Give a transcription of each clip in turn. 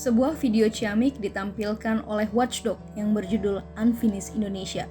Sebuah video ciamik ditampilkan oleh Watchdog yang berjudul Unfinished Indonesia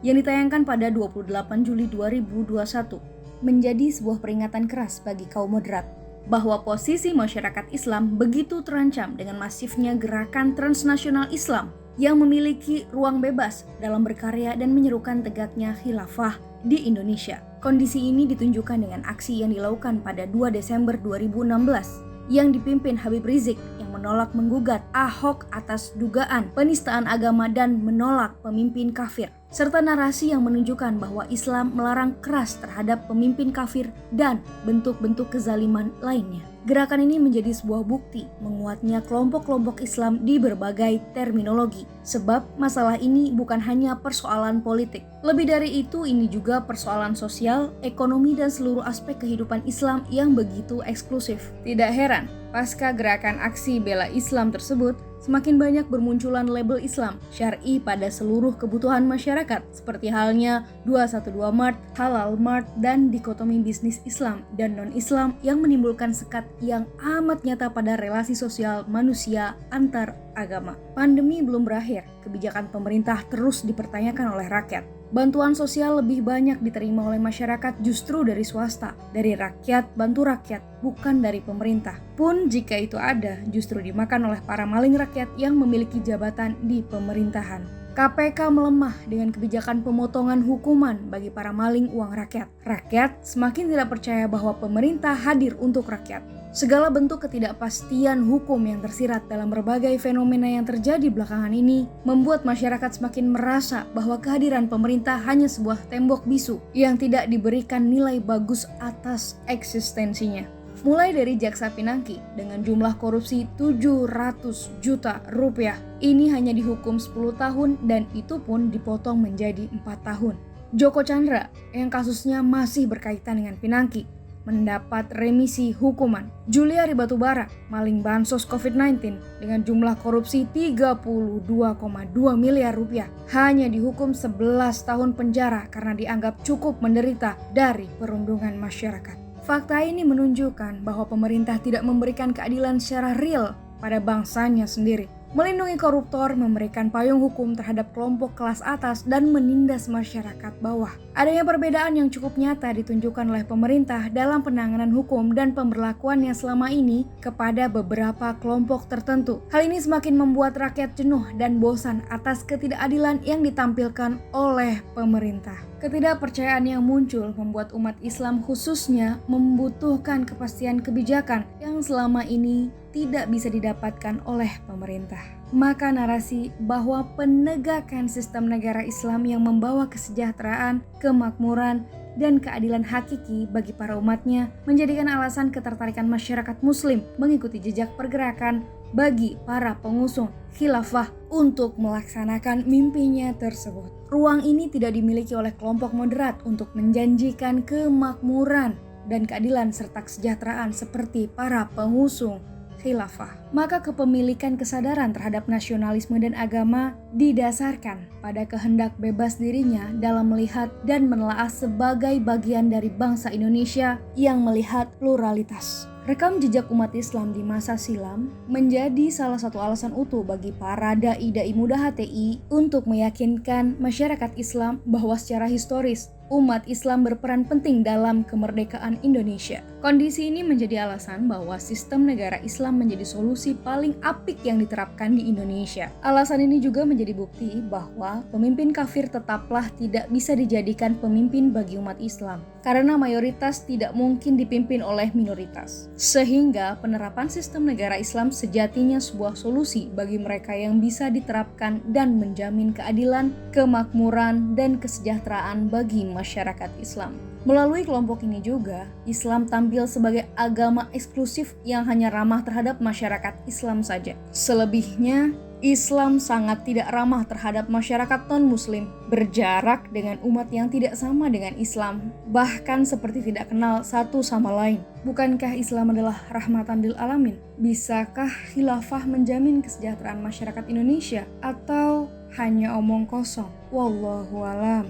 yang ditayangkan pada 28 Juli 2021 menjadi sebuah peringatan keras bagi kaum moderat bahwa posisi masyarakat Islam begitu terancam dengan masifnya gerakan transnasional Islam yang memiliki ruang bebas dalam berkarya dan menyerukan tegaknya khilafah di Indonesia. Kondisi ini ditunjukkan dengan aksi yang dilakukan pada 2 Desember 2016 yang dipimpin Habib Rizik yang menolak menggugat Ahok atas dugaan penistaan agama dan menolak pemimpin kafir, serta narasi yang menunjukkan bahwa Islam melarang keras terhadap pemimpin kafir dan bentuk-bentuk kezaliman lainnya. Gerakan ini menjadi sebuah bukti menguatnya kelompok-kelompok Islam di berbagai terminologi, sebab masalah ini bukan hanya persoalan politik. Lebih dari itu, ini juga persoalan sosial, ekonomi, dan seluruh aspek kehidupan Islam yang begitu eksklusif. Tidak heran, pasca gerakan aksi bela Islam tersebut, semakin banyak bermunculan label Islam syar'i pada seluruh kebutuhan masyarakat, seperti halnya 212 Mart, Halal Mart, dan dikotomi bisnis Islam dan non-Islam yang menimbulkan sekat yang amat nyata pada relasi sosial manusia antar agama. Pandemi belum berakhir, kebijakan pemerintah terus dipertanyakan oleh rakyat. Bantuan sosial lebih banyak diterima oleh masyarakat justru dari swasta, dari rakyat bantu rakyat, bukan dari pemerintah. Pun jika itu ada, justru dimakan oleh para maling rakyat yang memiliki jabatan di pemerintahan. KPK melemah dengan kebijakan pemotongan hukuman bagi para maling uang rakyat. Rakyat semakin tidak percaya bahwa pemerintah hadir untuk rakyat. Segala bentuk ketidakpastian hukum yang tersirat dalam berbagai fenomena yang terjadi belakangan ini membuat masyarakat semakin merasa bahwa kehadiran pemerintah hanya sebuah tembok bisu yang tidak diberikan nilai bagus atas eksistensinya. Mulai dari Jaksa Pinangki dengan jumlah korupsi 700 juta rupiah, ini hanya dihukum 10 tahun dan itu pun dipotong menjadi 4 tahun. Joko Chandra yang kasusnya masih berkaitan dengan Pinangki mendapat remisi hukuman. Juliari Batubara, maling bansos COVID-19 dengan jumlah korupsi 32,2 miliar rupiah, hanya dihukum 11 tahun penjara karena dianggap cukup menderita dari perundungan masyarakat. Fakta ini menunjukkan bahwa pemerintah tidak memberikan keadilan secara real pada bangsanya sendiri. Melindungi koruptor, memberikan payung hukum terhadap kelompok kelas atas, dan menindas masyarakat bawah. Adanya perbedaan yang cukup nyata ditunjukkan oleh pemerintah dalam penanganan hukum dan pemberlakuannya selama ini kepada beberapa kelompok tertentu. Hal ini semakin membuat rakyat jenuh dan bosan atas ketidakadilan yang ditampilkan oleh pemerintah. Ketidakpercayaan yang muncul membuat umat Islam khususnya membutuhkan kepastian kebijakan yang selama ini tidak bisa didapatkan oleh pemerintah. Maka narasi bahwa penegakan sistem negara Islam yang membawa kesejahteraan, kemakmuran, dan keadilan hakiki bagi para umatnya menjadikan alasan ketertarikan masyarakat muslim mengikuti jejak pergerakan bagi para pengusung khilafah untuk melaksanakan mimpinya tersebut. Ruang ini tidak dimiliki oleh kelompok moderat untuk menjanjikan kemakmuran dan keadilan serta kesejahteraan seperti para pengusung khilafah. Maka kepemilikan kesadaran terhadap nasionalisme dan agama didasarkan pada kehendak bebas dirinya dalam melihat dan menelaah sebagai bagian dari bangsa Indonesia yang melihat pluralitas. Rekam jejak umat Islam di masa silam menjadi salah satu alasan utuh bagi para dai-dai muda HTI untuk meyakinkan masyarakat Islam bahwa secara historis umat Islam berperan penting dalam kemerdekaan Indonesia. Kondisi ini menjadi alasan bahwa sistem negara Islam menjadi solusi paling apik yang diterapkan di Indonesia. Alasan ini juga menjadi bukti bahwa pemimpin kafir tetaplah tidak bisa dijadikan pemimpin bagi umat Islam, karena mayoritas tidak mungkin dipimpin oleh minoritas. Sehingga penerapan sistem negara Islam sejatinya sebuah solusi bagi mereka yang bisa diterapkan dan menjamin keadilan, kemakmuran, dan kesejahteraan bagi masyarakat Islam. Melalui kelompok ini juga, Islam tampil sebagai agama eksklusif yang hanya ramah terhadap masyarakat Islam saja. Selebihnya, Islam sangat tidak ramah terhadap masyarakat non-muslim, berjarak dengan umat yang tidak sama dengan Islam, bahkan seperti tidak kenal satu sama lain. Bukankah Islam adalah rahmatan lil alamin? Bisakah khilafah menjamin kesejahteraan masyarakat Indonesia? Atau hanya omong kosong? Wallahu a'lam.